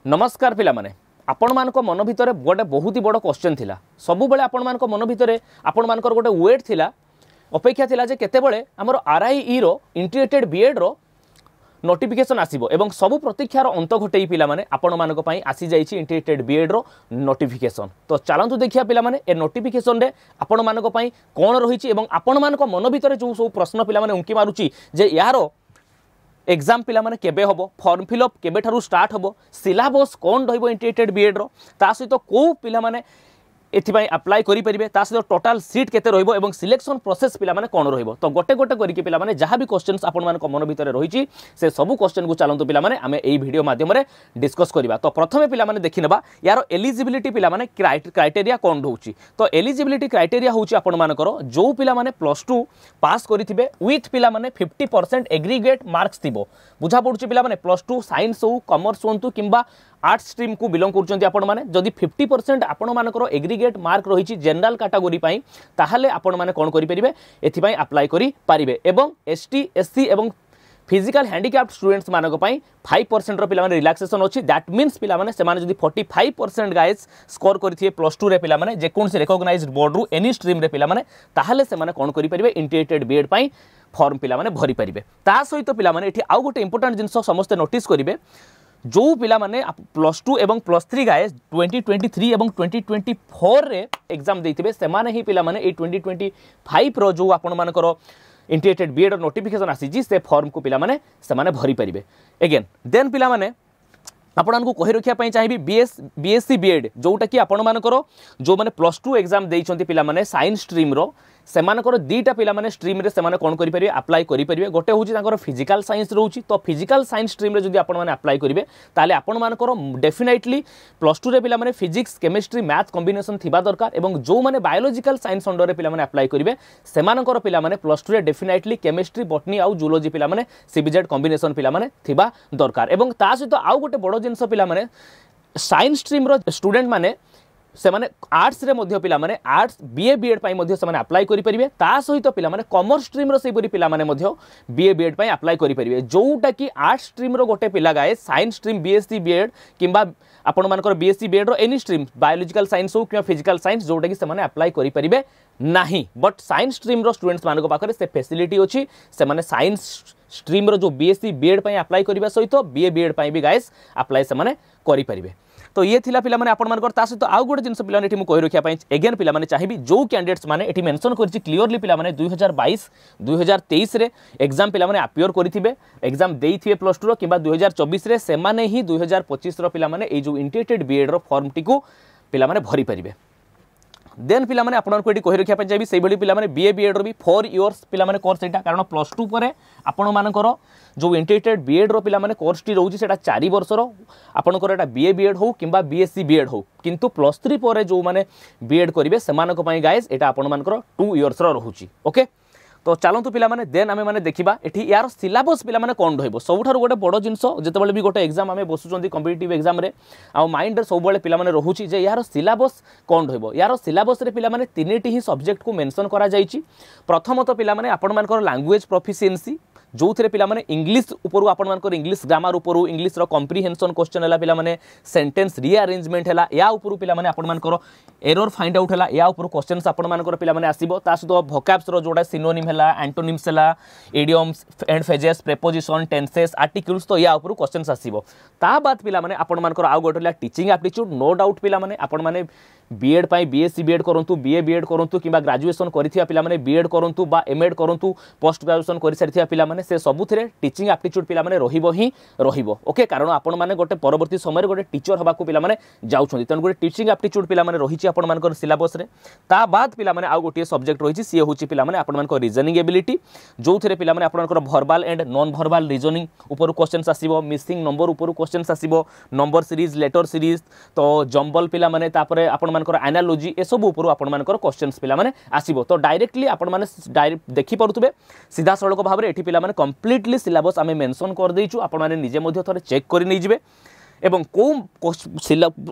नमस्कार पिला माने आपण मानक मन भितर गोटे बहुत ही बड़ क्वेश्चन थिला सब बेले आपण मानक मन भितर आपण मानकर गोटे वेट थिला अपेक्षा थिला जे केतेबेले हमर आरआईई रो इंटीग्रेटेड बीएड रो नोटिफिकेशन आसीबो एवं सब प्रतीक्षार अंत घटेई पिला माने आपण मानक पई आसी जाईछि इंटीग्रेटेड बीएड रो नोटिफिकेशन। तो चलंतु देखिया पिला माने ए नोटिफिकेशन रे आपण मानक पई कोन रहिछि एवं आपण मानक मन भितर जो सब प्रश्न पिला माने उंकी मारुछि जे यारो एग्जाम पिला माने केबे हबो फॉर्म फिलअप केबे ठारू स्टार्ट हबो सिलेबस कोन रहिबो इंटीग्रेटेड बीएड रो ता सहित को पिला माने एथिपाई अप्लाई करि परिबे ता सहित टोटल सीट केते रहिबो एवं सिलेक्शन प्रोसेस पिला माने कोन रहिबो। तो गोटे गोटे करिके पिला माने जहां भी क्वेश्चंस आपण मानक मन भितर रहिछि से सब क्वेश्चन को चलंतु पिला माने आमे एई वीडियो माध्यम रे डिस्कस करबा। तो प्रथमे पिला माने देखिनबा यार एलिजिबिलिटी पिला माने क्राइटेरिया कोन होउछि। तो एलिजिबिलिटी क्राइटेरिया होउछि आपण मानकर जो पिला माने +2 पास करिथिबे विथ पिला माने 50% एग्रीगेट मार्क्स थिबो बुझा पडुछि पिला माने +2 साइंस हो कॉमर्स होंतु किंबा आर्ट्स स्ट्रीम को बिलोंग करछन्ती आपण माने जदि 50% आपण मानकर एग्रीगेट मार्क रहिछि जनरल कैटेगरी पई ताहाले आपण माने कोन करि परिबे एथि पई अप्लाई करि परिबे एवं एसटी एससी एवं फिजिकल हैंडिकैप्ड स्टूडेंट्स मानक पई 5% रो पिला माने रिलैक्सेशन अछि। दैट मींस पिला माने से माने जदि 45% गाइस स्कोर करिथिए +2 रे पिला माने जे कोन से रिकॉग्नाइज्ड बोर्ड रु एनी स्ट्रीम रे पिला माने ताहाले से माने कोन करि परिबे इंटीग्रेटेड बीएड पई फॉर्म पिला माने भरि परिबे। ता सहित पिला माने एठी आउ गोटे इंपोर्टेंट जिंस समस्त नोटिस करिवे जो पिला माने +2 एवं +3 गाइस 2023 एवं 2024 रे एग्जाम देथिबे से माने ही पिला माने ए 2025 रो जो आपण मानकर इंटीग्रेटेड बीएड नोटिफिकेशन आसी से फॉर्म को पिला माने से माने भरि परिबे। अगेन देन पिला माने आपण को कहि रखिया पई चाहिबी बीएससी बीएड जोटा कि आपण मानकर जो माने +2 एग्जाम देइछंती पिला माने साइंस स्ट्रीम रो सेमानकर दीटा पिला माने स्ट्रीम रे सेमाने कोन करि परिबे अप्लाई करि परिबे। गोटे होची तांकर फिजिकल साइंस रहउची तो फिजिकल साइंस स्ट्रीम रे जदि आपण माने अप्लाई करिवे ताले आपण मानकर डेफिनेटली +2 रे पिला माने फिजिक्स केमिस्ट्री मैथ कॉम्बिनेशन थिबा दरकार एवं जो माने बायोलॉजिकल साइंस अंडर रे पिला माने अप्लाई करिवे सेमानकर पिला माने +2 रे डेफिनेटली केमिस्ट्री बॉटनी आउ जूलॉजी पिला माने सीबीजेड कॉम्बिनेशन पिला माने थिबा दरकार एवं ता सहित आउ गोटे बड़ जिंस पिला माने साइंस स्ट्रीम रो स्टूडेंट माने से माने आर्ट्स रे मध्य पिला माने आर्ट्स बीए बीएड पई मध्य से माने अप्लाई करि परिबे ता सहित पिला माने कॉमर्स स्ट्रीम रो सेपरि पिला माने मध्य बीए बीएड पई अप्लाई करि परिबे। जोटा कि आर्ट्स स्ट्रीम रो गोटे पिला गाए साइंस स्ट्रीम बीएससी बीएड किंबा आपण मानकर बीएससी बीएड रो एनी स्ट्रीम बायोलॉजिकल साइंस हो कि फिजिकल साइंस जोटा कि से माने अप्लाई करि परिबे नाही बट साइंस स्ट्रीम रो स्टूडेंट्स मानको पाखरे से फैसिलिटी अछि से माने साइंस स्ट्रीम रो जो बीएससी बीएड पई अप्लाई करिबा सहित बीए बीएड पई भी गाइस अप्लाई से माने करि परिबे। तो ये थिला पिला माने आपण मानकर ता सहित आउ गोटे जिंस पिला एठी मु कहि रखिया पई अगेन पिला माने चाहिबी जो कैंडिडेट्स माने एठी मेंशन करछि क्लियरली पिला माने 2022 2023 रे एग्जाम पिला माने अपियर करिथिबे एग्जाम देइथिबे +2 रो किबा 2024 रे से माने ही 2025 रो पिला माने ए जो इंटीग्रेटेड बीएड रो फॉर्म टी को पिला माने भरि परिबे। देन पिला माने आपण को एठी कहि रखिया पई चाहिबी सेहि भली पिला माने बीए बीएड रो भी 4 इयर्स पिला माने कोर्स एटा कारण +2 परे आपण मानकर जो इंटीग्रेटेड बीएड रो पिला माने कोर्स टी रहउची सेटा 4 वर्ष रो आपनकर एटा बीए बीएड हो किंबा बीएससी बीएड हो किंतु +3 परे जो माने बीएड करिवे सेमानक पई गाइस एटा आपण मानकर 2 इयर्स रो रहउची। ओके तो चलतु पिला माने देन आमे माने देखिबा एठी यार सिलेबस पिला माने कोन रहइबो सबठार गोटे बड़ जिंस जेतेबेले भी गोटे एग्जाम आमे बसुचंती कॉम्पिटिटिव एग्जाम रे आ माइंड रे सब बेले पिला माने रहउची जे यार सिलेबस कोन रहइबो। यार सिलेबस रे पिला माने तीनटी ही सब्जेक्ट को मेंशन करा जाईची। प्रथमत पिला माने आपण मानकर लैंग्वेज प्रोफिशिएंसी जो थे पिला माने इंग्लिश ऊपर आपण मानकर इंग्लिश ग्रामर ऊपर इंग्लिश रो कॉम्प्रिहेंशन क्वेश्चन हला पिला माने सेंटेंस रीअरेंजमेंट हला या ऊपर पिला माने आपण मानकर एरर फाइंड आउट हला या ऊपर क्वेश्चंस आपण मानकर पिला माने आसीबो ता सहित वोकैब्स रो जोडा सिनोनिम हला एंटोनिम्स हला idioms and phrases preposition tenses articles तो या ऊपर क्वेश्चंस आसीबो। ता बाद पिला माने आपण मानकर आउ गोटे हला टीचिंग एप्टीट्यूड नो डाउट पिला माने आपण माने बीएड पाई बीएससी बीएड करंतु बीए बीएड करंतु किबा ग्रेजुएशन करिथिया पिला माने बीएड करंतु बा एमएड करंतु पोस्ट ग्रेजुएशन करि सारिथिया पिला माने से सबुथिरे टीचिंग एप्टीट्यूड पिला माने रहिबो ही रहिबो। ओके कारण आपण माने गोटे परवर्ती समय गोटे टीचर हबा को पिला माने जाउछंती तन गोटे टीचिंग एप्टीट्यूड पिला माने रहिछि आपण मानकर सिलेबस रे। ता बाद पिला माने आउ गोटे सब्जेक्ट रहिछि सी होछि पिला माने आपण मानकर रीजनिंग एबिलिटी जो थिरे पिला माने आपण मानकर verbal and non verbal reasoning ऊपर क्वेश्चंस आसीबो मिसिंग नंबर ऊपर क्वेश्चंस आसीबो नंबर सीरीज लेटर सीरीज तो जंबल पिला माने तापरे आपण मानकर एनालॉजी ए सब ऊपर आपण मानकर क्वेश्चंस पिला माने आसीबो। तो डायरेक्टली आपण माने डायरेक्ट देखि परुतबे सीधा सड़क भाबरे एठी पिला माने कंप्लीटली सिलेबस आमे मेंशन कर देइछु आपण माने निजे मध्ये थरे चेक करि नै जिवे। एवं कौ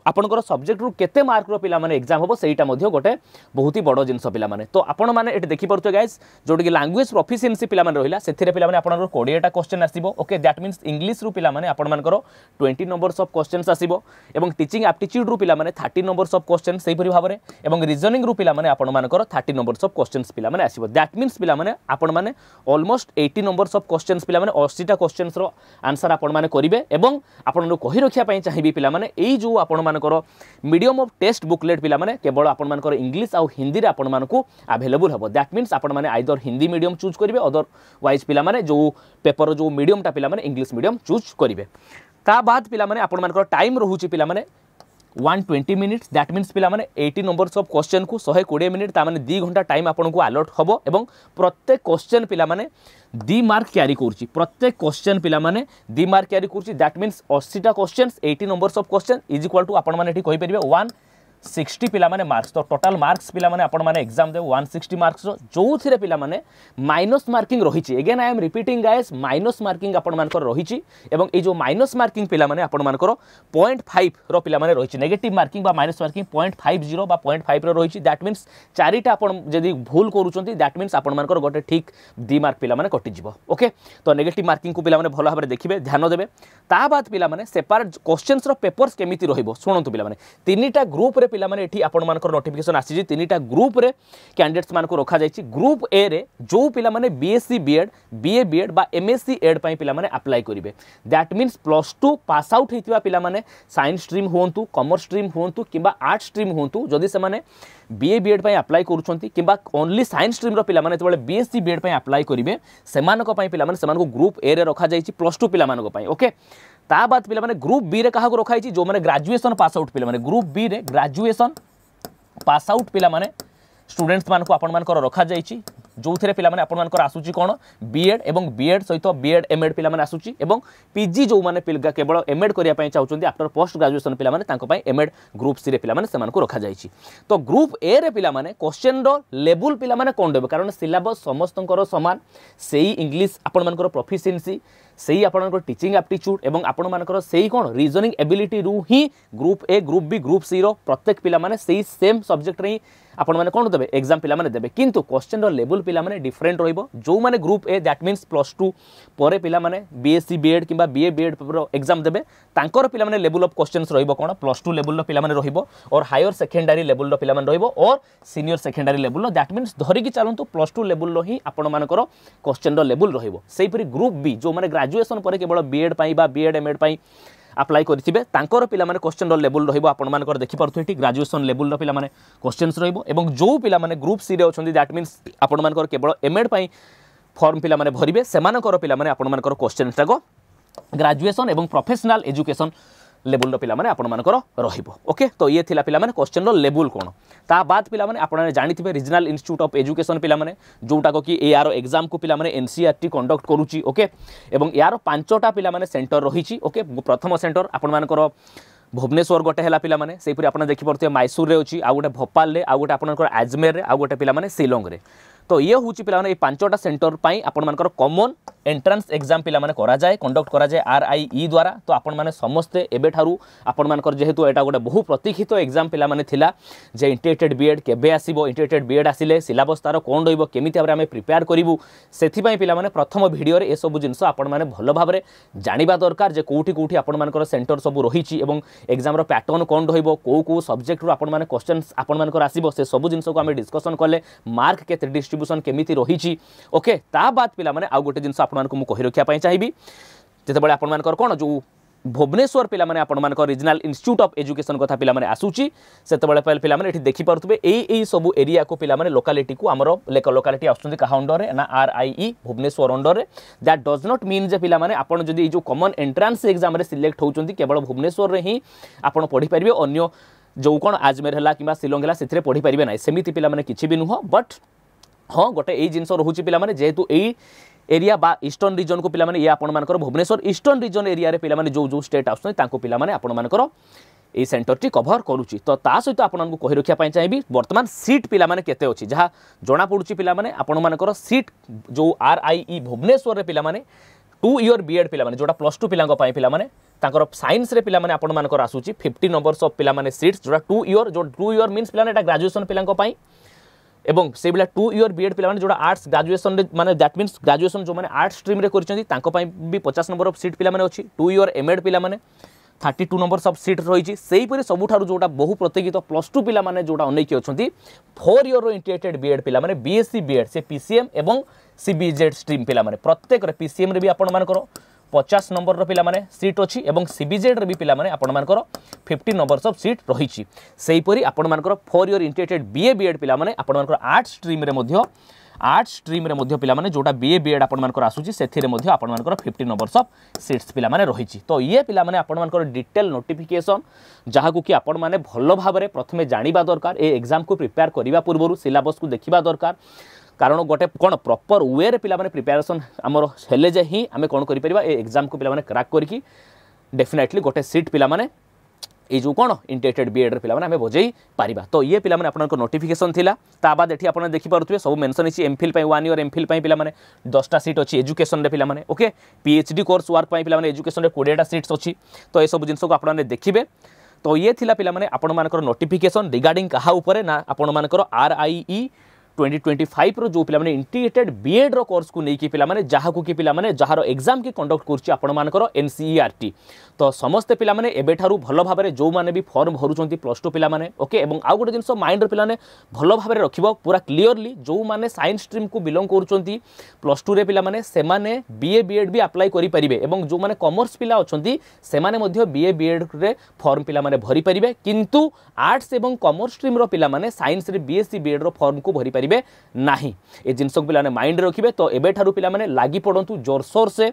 आपंकर सब्जेक्ट रू केते मार्क रो पिला माने एग्जाम होबो सेटा मध्ये गोटे बहुत ही बड़ जिनस पिला माने तो आपण माने एटी देखि परथो गाइस जोटी कि लैंग्वेज प्रोफिशिएंसी पिला माने रहिला सेथिरे पिला माने आपनकर 20 टा क्वेश्चन आसीबो ओके दैट मींस इंग्लिश रू पिला माने आपण मानकर 20 नंबर्स ऑफ क्वेश्चंस आसीबो एवं टीचिंग एप्टीट्यूड रू पिला माने 30 नंबर्स ऑफ क्वेश्चन सेही परि भाबरे एवं रीजनिंग रू पिला माने आपण मानकर 30 नंबर्स ऑफ क्वेश्चंस पिला माने आसीबो दैट मींस पिला माने आपण माने ऑलमोस्ट 80 नंबर्स ऑफ क्वेश्चंस पिला माने 80 टा क्वेश्चंस रो आंसर आपण माने करिवे एवं आपण कहि रखिया पई चाहिबी पिला माने एई जो आपण मानकर मीडियम ऑफ टेस्ट बुकलेट पिला माने केवल आपण मानकर इंग्लिश आ हिंदी रे आपण मानकू अवेलेबल हबो दैट मींस आपण माने आइदर हिंदी मीडियम चूज करिवे अदरवाइज पिला माने जो पेपर जो मीडियम टा पिला माने इंग्लिश मीडियम चूज करिवे ता बाद पिला माने आपण मानकर टाइम रहूची पिला माने 120 मिनिट्स दैट मीन्स पिला माने 80 नंबर्स ऑफ क्वेश्चन को 120 मिनिट ता माने 2 घंटा टाइम आपन को अलॉट हबो एवं प्रत्येक क्वेश्चन पिला माने 2 मार्क कैरी करछि प्रत्येक क्वेश्चन पिला माने 2 मार्क कैरी करछि दैट मीन्स 80 टा questions 80 numbers of question is equal to आपन माने एठी कहि परिबे 160 पिला माने मार्क्स तो टोटल मार्क्स पिला माने आपण माने एग्जाम दे 160 मार्क्स जो थिरे पिला माने माइनस मार्किंग रहिछि again I am repeating guys minus marking आपण मानकर रहिछि एवं ए जो माइनस मार्किंग पिला माने आपण मानकर 0.5 रो पिला माने रहिछि नेगेटिव मार्किंग बा माइनस मार्किंग 0.50 बा 0.5 रो रहिछि दैट मींस चारिटा आपण जदी भूल करूचंती दैट मींस आपण मानकर गोटे ठीक 2 मार्क पिला माने कटि जिवो ओके तो नेगेटिव मार्किंग को पिला माने भलो भाबरे देखिबे ध्यान देबे ता बाद पिला माने सेपरेट क्वेश्चंस रो पेपर्स केमिति रहिबो सुनंतु पिला माने तीनटा ग्रुप रे पिला माने एठी आपण मानकर नोटिफिकेशन आसी तीनटा ग्रुप रे कैंडिडेट्स मान को रखा जायछि ग्रुप ए रे जो पिला माने बीएससी बीएड बीए बीएड बा एमएससी एड पई पिला माने अप्लाई करिवे दैट मींस +2 पास आउट हेतिबा पिला माने साइंस स्ट्रीम होंतु कॉमर्स स्ट्रीम होंतु किबा आर्ट स्ट्रीम होंतु जदि से माने बीए बीएड पई अप्लाई करूछंती किबा ओनली साइंस स्ट्रीम रो पिला माने तबले बीएससी बीएड पई अप्लाई करिवे सेमानको पई पिला माने सेमानको ग्रुप ए रे रखा जायछि +2 पिला मानको पई ओके ता बाद पिला माने ग्रुप बी रे काहा को रखा जायछि जो माने ग्रेजुएशन पास आउट पिला माने ग्रुप बी रे ग्रेजुएशन पास आउट पिला माने स्टूडेंट्स मान को आपण मान कर रखा जायछि जो थिरे पिला माने आपण मान कर आसुची कोन बीएड एवं बीएड सहित बीएड एमएड पिला माने आसुची एवं पीजी जो माने पिलगा केवल एमएड करिया पई चाहुचंती आफ्टर पोस्ट ग्रेजुएशन पिला माने तांको पई एमएड ग्रुप सी रे पिला माने सेमान को रखा जायछि तो ग्रुप ए रे पिला माने क्वेश्चन रो लेवल पिला माने कोन देबे कारण सिलेबस समस्तंकर समान सेही इंग्लिश आपण मान कर प्रोफिशिएंसी सेही आपनकर टीचिंग एप्टीट्यूड एवं आपण मानकर सेही कोन रीजनिंग एबिलिटी रु ही group A group B group C रो प्रत्येक पिला माने सेही सेम सब्जेक्ट रे आपण माने कोन देबे एग्जाम पिला माने देबे किंतु क्वेश्चन रो लेवल पिला माने डिफरेंट रहिबो जो माने ग्रुप ए दैट मींस +2 परे पिला माने बीएससी बीएड किबा बीए बीएड रो एग्जाम देबे तांकर पिला माने लेवल ऑफ क्वेश्चंस रहिबो कोन +2 लेवल रो पिला माने रहिबो और हायर सेकेंडरी लेवल रो पिला माने रहिबो और सीनियर सेकेंडरी लेवल रो दैट मींस धरि कि चलंतु +2 लेवल रो ही आपण मानकर क्वेश्चन रो लेवल रहिबो सेही परि ग्रुप बी जो माने ग्रेजुएशन परे केवल बीएड पई बा बीएड एमएड पई अप्लाई करिथिबे तांकर पिला माने क्वेश्चन रो लेवल रहिबो आपण मानकर देखि परथु एठी ग्रेजुएशन लेवल रो पिला माने क्वेश्चंस रहिबो एवं जो पिला माने ग्रुप सी रे अछंदी दैट मींस आपण मानकर केवल एमएड पई फॉर्म पिला माने भरिबे सेमानकर पिला माने आपण मानकर क्वेश्चन टाको ग्रेजुएशन एवं प्रोफेशनल एजुकेशन लेवल रो पिला माने आपण मानकर रहिबो ओके तो ये थिला पिला माने क्वेश्चन रो लेवल कोन ता बाद पिला माने आपण जानिथिबे रीजनल इंस्टीट्यूट ऑफ एजुकेशन पिला माने जोटा को कि यार एग्जाम को पिला माने एनसीईआरटी कंडक्ट करूची ओके एवं यार 5टा पिला माने सेंटर रहिची ओके प्रथम सेंटर आपण मानकर भुवनेश्वर गोटे है पिला माने सेही पुरी आपण देखि परथे मैसूर रे अछि आ गोटे भोपाल रे आ गोटे आपनकर अजमेर रे आ गोटे पिला माने शिलोंग रे तो ये हूँ पिला माने 5टा सेंटर पाई आपण मानकर कॉमन एंट्रेंस एग्जाम पिला माने करा जाए कंडक्ट करा जाए आरआईई द्वारा तो आपण माने समस्ते एबे ठारू आपण मानकर जेहेतु एटा गोटे बहु प्रतीक्षित एग्जाम पिला माने थिला जे इंटीग्रेटेड बीएड केबे आसीबो इंटीग्रेटेड बीएड आसिले सिलेबस तार कोन रहइबो केमिति भाबरे हमें प्रिपेयर करिवु सेथि पई पिला माने प्रथम वीडियो रे ए सब जिंस आपण माने भलो भाबरे जानिबा दरकार जे कोठी कोठी आपण मानकर सेंटर सब रहिछि एवं एग्जाम रो पैटर्न कोन रहइबो को सब्जेक्ट रो आपण माने क्वेश्चंस आपण मानकर आसीबो से सब जिंस को हमें डिस्कशन करले मार्क केते डिस्ट्रीब्यूशन केमिति रहिछि ओके ता बाद पिला माने आ गोटे जिंस आपण मानकर मु कहि रखिया पई चाहिबी जेते बळे आपण मानकर कोन जो भुवनेश्वर पिला माने आपण मानकर रीजनल इंस्टीट्यूट ऑफ एजुकेशन कथा पिला माने आसुची सेते बळे पिला माने एठी देखि परथबे एई सब एरिया को पिला माने लोकालिटी को हमरो लोकालिटी आछुंदी कहा अंडर रे ना आरआईई भुवनेश्वर अंडर रे दैट डज नॉट मीन जे पिला माने आपण जदी जो कॉमन एंट्रेंस एग्जाम रे सिलेक्ट होउचंदी केवल भुवनेश्वर रे ही आपण पढी परिबे अन्य जो कोन अजमेर हला किबा शिलोंग हला सेथिरे पढी परिबे नै सेमिति पिला माने किछि भी नुह बट हाँ गोटे एई जिंस रहुची पिला माने जेहेतु एई एरिया बा ईस्टर्न रीजन को पिला माने ये आपण मानकर भुवनेश्वर ईस्टर्न रीजन एरिया रे पिला माने जो जो स्टेट आछन तांको पिला माने आपण मानकर ए सेंटर टी कवर करूची तो ता सहित आपण को कहि रखिया पई चाहिबी वर्तमान सीट पिला माने केते अछि जहा जोना पडुची पिला माने आपण मानकर सीट जो आरआईई भुवनेश्वर रे पिला माने 2 इयर बीएड पिला माने जोटा +2 पिलांग पई पिला माने ताकर साइंस रे पिला माने आपण मानकर आसुची 50 नंबर्स ऑफ पिला माने सीट्स जोटा 2 इयर जो 2 इयर मींस पिला एटा ग्रेजुएशन पिलांग पई एवं से बिला 2 इयर बीएड पिला माने जोटा आर्ट्स ग्रेजुएशन माने दैट मींस ग्रेजुएशन जो माने आर्ट्स स्ट्रीम रे करछंती तांको पई भी 50 नंबर ऑफ सीट पिला माने अछि 2 इयर एमएड पिला माने 32 नंबर ऑफ सीट रही से सबुठार जोटा बहु प्रतिगित +2 पिला माने जोटा अनेक अच्छी 4 इयर इंटीग्रेटेड बीएड पिला माने बीएससी बीएड से पीसीएम एवं सीबीजेड स्ट्रीम पिला माने प्रत्येक रे पीसीएम रे भी आपण मानकर 50 नंबर रो पिला माने सीट अछि एवं सीबीजेड रे भी पिला माने आपण मानकर 50 नंबर्स ऑफ सीट रही सेही परी आपण मानकर 4 इयर इंटीग्रेटेड बीए बीएड पिला माने आपण मानकर आर्ट्स स्ट्रीम रे मध्य पिला माने जोटा बीए बीएड आपण मानकर आसुची सेथिरे मध्य आपण मानकर 50 नंबर्स ऑफ सीट्स पिला माने रही तो ये पिला माने आपण मानकर डिटेल नोटिफिकेशन जहाँ को कि आपण माने भलो भाबरे प्रथमे जानिबा दरकार ए एग्जाम को प्रिपेयर करिबा पूर्वरु सिलेबस को देखिबा दरकार कारण गोटे कौन प्रॉपर वे रे पिला माने प्रिपेरेशन आमर हेले जे ही आमे कोन करि परिबा ए एग्जाम को पिला माने क्रैक करकी डेफिनेटली गोटे सीट पिला माने ये जो कौन इंटीग्रेटेड बीएड रे पिला माने आमे बजई पारिबा तो ये पिला माने आपनको नोटिफिकेशन थिला ता बाद एठी आपण देखि पारुथबे सब मेंशन अछि एमफिल पई 1 इयर एमफिल पई पिला माने 10टा सीट अछि एजुकेशन रे पिला माने ओके पीएचडी कोर्स वर्क पई पिला माने एजुकेशन रे 20टा सीट्स अछि तो ए सब जिंस को आपण देखिबे तो ये थिला पिला माने आपण मानकर नोटिफिकेशन रिगार्डिंग कहा ऊपर ना आपण मानकर आरआईई 2025 रो जो पिला माने इंटीग्रेटेड बीएड रो कोर्स को नेकी पिला माने जहा को कि पिला माने जहार एग्जाम की कंडक्ट करछि आपण मानकर एनसीईआरटी तो समस्त पिला माने एबे ठारू भलो भाबरे जो माने भी फॉर्म भरुचंती +2 पिला माने ओके एवं आ गोटे जिंस माइंड रो पिला ने भलो भाबरे रखिबो पूरा क्लियरली जो माने साइंस स्ट्रीम को बिलोंग करूचंती +2 रे पिला माने से माने बीए बीएड भी अप्लाई करि परिबे एवं जो माने कॉमर्स पिला अछंती से माने मध्य बीए बीएड रे फॉर्म पिला माने भरि परिबे किंतु आर्ट्स एवं कॉमर्स स्ट्रीम रो पिला माने साइंस रे बीएससी बीएड रो फॉर्म को भरि परिबे नाही ए जिंस को पिला ने माइंड रखिबे तो एबे ठारू पिला माने लागी पडंतु जोरसोर से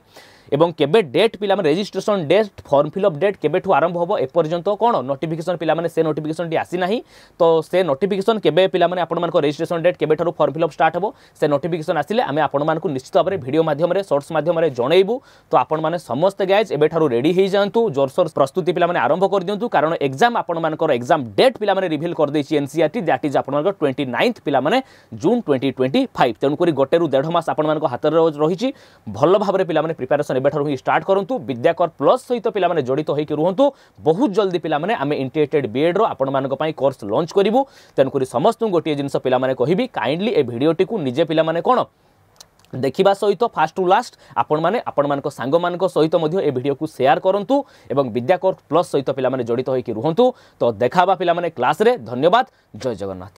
एवं केबे डेट पिला माने registration date form fill up date केबे ठू आरंभ होबो ए पर्यंत कोन नोटिफिकेशन पिला माने से नोटिफिकेशन टी आसी नाही तो से नोटिफिकेशन केबे पिला माने आपण मानको रजिस्ट्रेशन डेट केबे ठारू फॉर्म फिलअप स्टार्ट होबो से नोटिफिकेशन आसिले आमे आपण मानको निश्चित भाबरे वीडियो माध्यम रे शॉर्ट्स माध्यम रे जणैबू तो आपण माने समस्त गाइज एबे ठारू रेडी हे जांतु जोरसोर प्रस्तुति पिला माने आरंभ कर दियंतु कारण एग्जाम आपण मानको एग्जाम डेट पिला माने रिवील कर देछि एनसीईआरटी दैट इज आपण मानको 29th पिला माने जून 2025 तेनु करी गोटे रु 1.5 मास आपण मानको हाथ रे रहिछि भलो भाबरे पिला माने प्रिपरेशन एबे ठारू ही स्टार्ट करंतु विद्याकर प्लस सहित पिला माने जड़ित होइके रुहंतु बहुत जल्दी पिला माने आमे इंटीग्रेटेड बीएड रो आपण मानको पई कोर्स लॉन्च करिवु तेनु करी समस्त गोटे जिंस पिला माने कहिबी काइंडली ए वीडियोटी को निजे पिला माने कोन देखिबा सहित फास्ट टू लास्ट आपण मानको सांग मानको सहित मध्य ए वीडियो को शेयर करंतु एवं विद्याकर प्लस सहित पिला माने जड़ित होइके रुहंतु तो देखाबा पिला माने क्लास रे धन्यवाद जय जगन्नाथ।